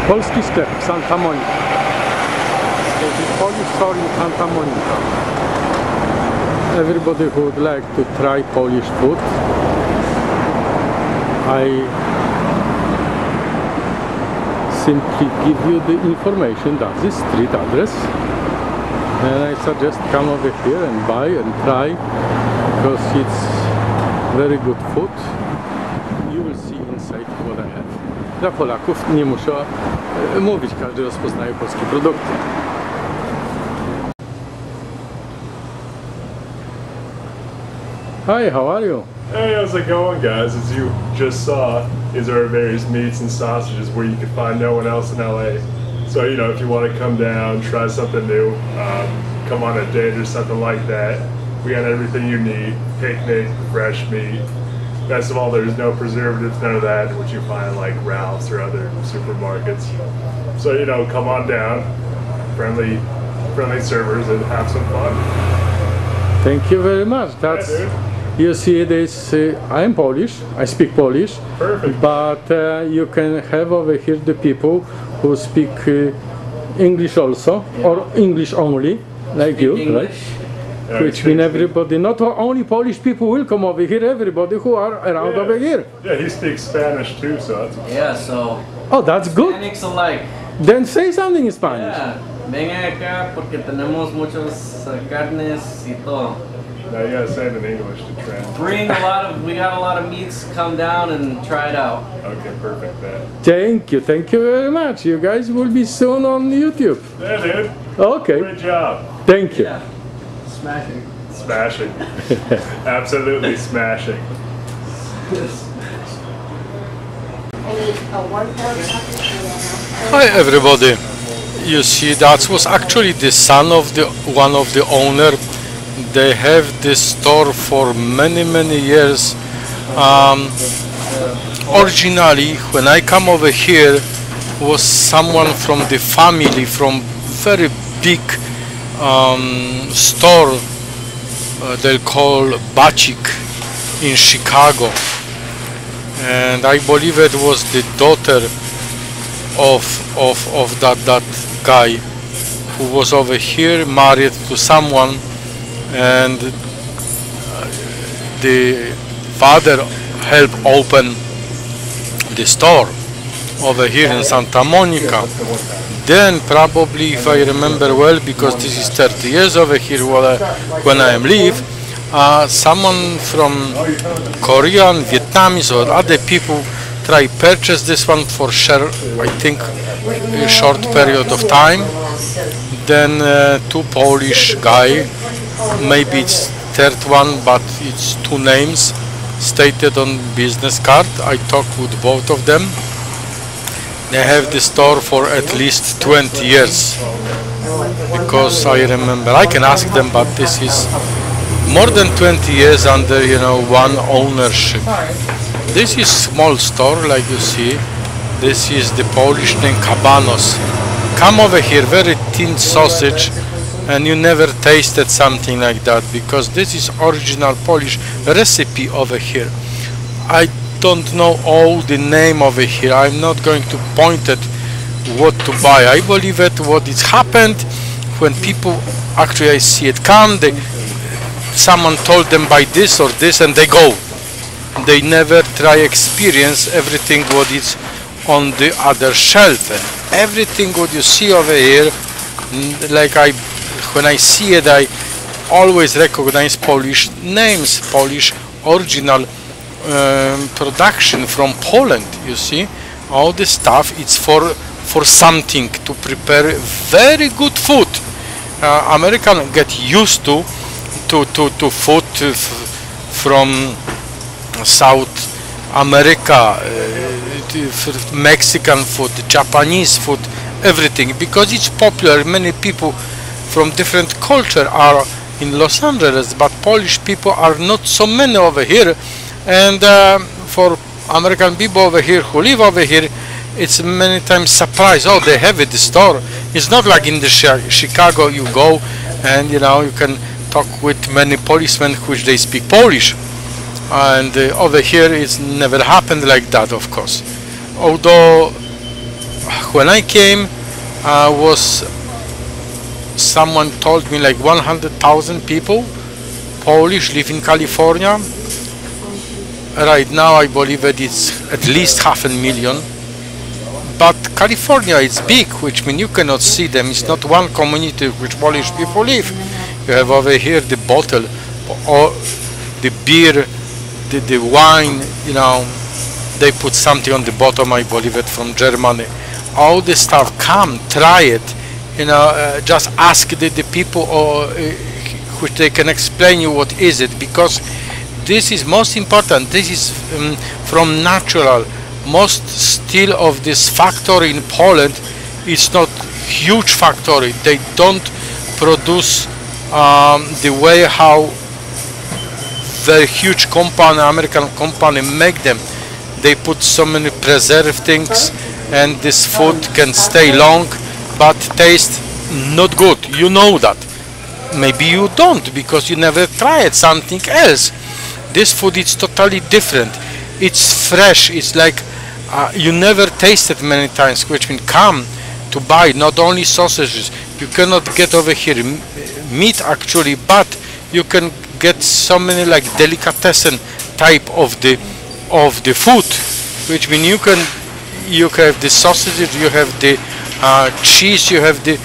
Polski sklep, Santa Monica. So the Polish store in Santa Monica. Everybody who would like to try Polish food, I simply give you the information. That's the street address, and I suggest come over here and buy and try, because it's very good food. You will see inside what I have. Dla Polaków nie muszę mówić, każdy rozpoznaje polskie produkty. Hi, how are you? Hey, how's it going, guys? As you just saw, these are various meats and sausages where you can find no one else in LA. So, you know, if you want to come down, try something new, come on a date or something like that, we got everything you need. Picnic, fresh meat. Best of all, there's no preservatives, none of that, which you find like Ralph's or other supermarkets. So, you know, come on down, friendly servers, and have some fun. Thank you very much. That's. Yeah, dude. You see this, I'm Polish, I speak Polish. Perfect. But you can have over here the people who speak English also, yeah. or English only, like you, English. right? Yeah, Which means everybody, not only Polish people will come over here, everybody who are around over here. Yeah, he speaks Spanish too, so that's Yeah, so Oh, that's good. Hispanics alike. Then say something in Spanish. Yeah, vengan acá porque tenemos muchas carnes y todo. now you gotta say it in English to translate. We got a lot of meats. Come down and try it out. Okay, perfect. That. Thank you very much. You guys will be soon on YouTube. Yeah, dude. Okay, Great job. thank you. Yeah, smashing. Smashing. Absolutely smashing. Hi everybody. You see, that was actually the son of one of the owner. They have this store for many years. Originally, when I come over here, was someone from the family from very big store they call Bachik in Chicago, and I believe it was the daughter of that guy who was over here, married to someone, and the father helped open the store over here in Santa Monica. Then probably, if I remember well, because this is 30 years over here when I am leave, someone from Korea and Vietnamese or other people try purchase this one for share, I think, a short period of time. Then two Polish guy, maybe it's third one, but it's two names stated on business card. I talked with both of them. They have the store for at least 20 years, because I remember, I can ask them, but this is more than 20 years under, you know, one ownership. This is small store, like you see. This is the Polish name Cabanos. Come over here, very thin sausage, and you never tasted something like that, because this is original Polish recipe over here. I don't know all the name over here. I'm not going to point at what to buy. I believe that what is happened when people actually, I see it come, someone told them buy this or this, and they go. They never try experience everything what is on the other shelf, and everything what you see over here, like when I see it, I always recognize Polish names, Polish original production from Poland. You see, all the stuff, it's for something to prepare very good food. Americans get used to food from South America, Mexican food, Japanese food, everything, because it's popular. Many people from different culture are in Los Angeles, but Polish people are not so many over here. And for American people over here who live over here, it's many times surprise. Oh, they have it, the store. It's not like in the Chicago you go and you know you can talk with many policemen which they speak Polish. And over here it's never happened like that, of course. Although when I came, was someone told me like 100,000 people Polish live in California. Right now I believe that it's at least 500,000. But California is big, which means you cannot see them. It's not one community which Polish people live. You have over here the bottle, or the beer, the wine, you know, they put something on the bottom, I believe it, from Germany. All this stuff, come, try it, you know, just ask the people or, which they can explain you what is it, because this is most important. This is from natural. Most still of this factory in Poland, it's not huge factory. They don't produce the way how very huge company, American company make them. They put so many preserved things, and this food can stay long, but taste not good. You know that. Maybe you don't because you never tried something else. This food is totally different. It's fresh. It's like you never tasted many times, which means come to buy not only sausages. You cannot get over here meat actually, but you can get so many like delicatessen type of the food, which means you have the sausages, you have the cheese, you have the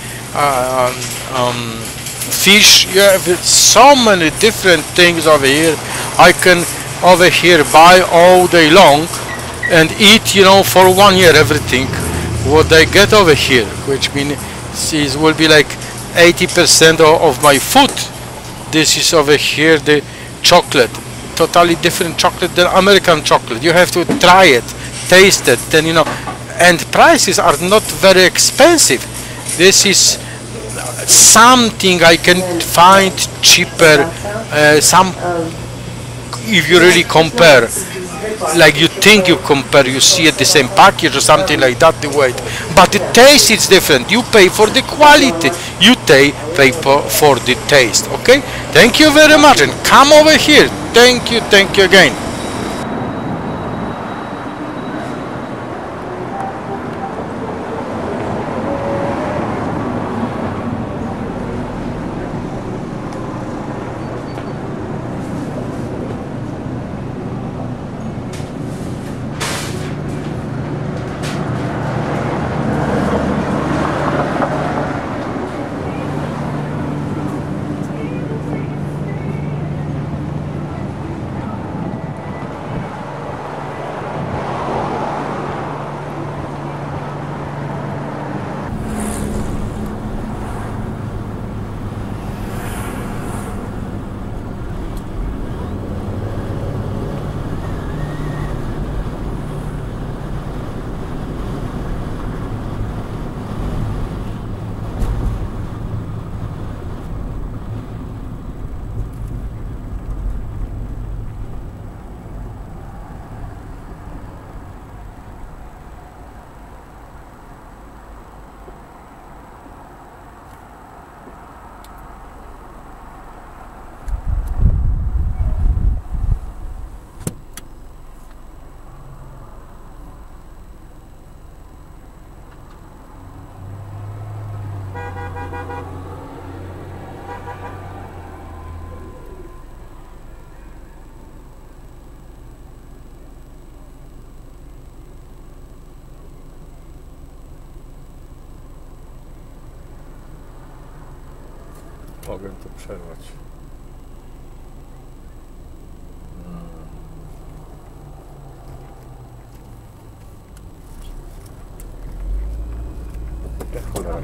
fish, you have so many different things over here. I can over here buy all day long and eat, you know, for 1 year everything what I get over here, which means it will be like 80% of my food. This is over here the chocolate, totally different chocolate than American chocolate. You have to try it, taste it, then you know, and prices are not very expensive. This is something I can find cheaper, some if you really compare, like you think you compare, you see at the same package or something like that, the weight, but the taste is different. You pay for the quality, you pay for the taste. Okay, thank you very much and come over here. Thank you again. Mogę to przerwać. Cholera.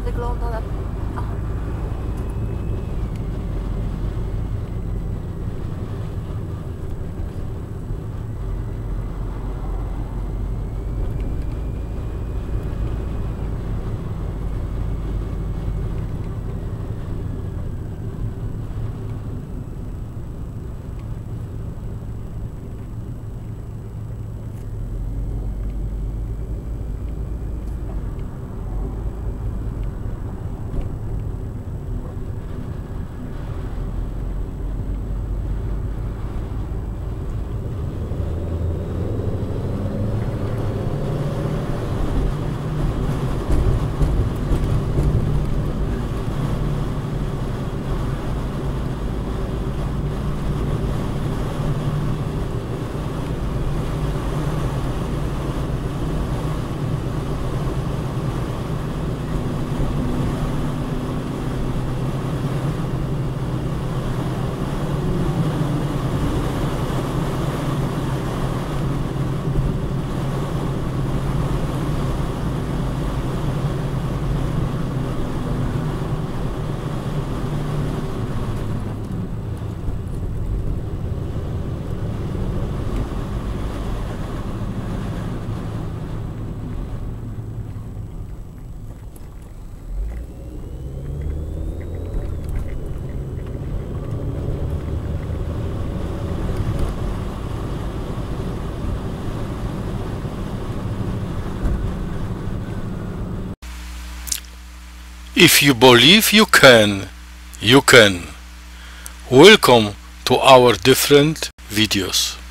wygląda na... Aha. If you believe you can, you can. Welcome to our different videos.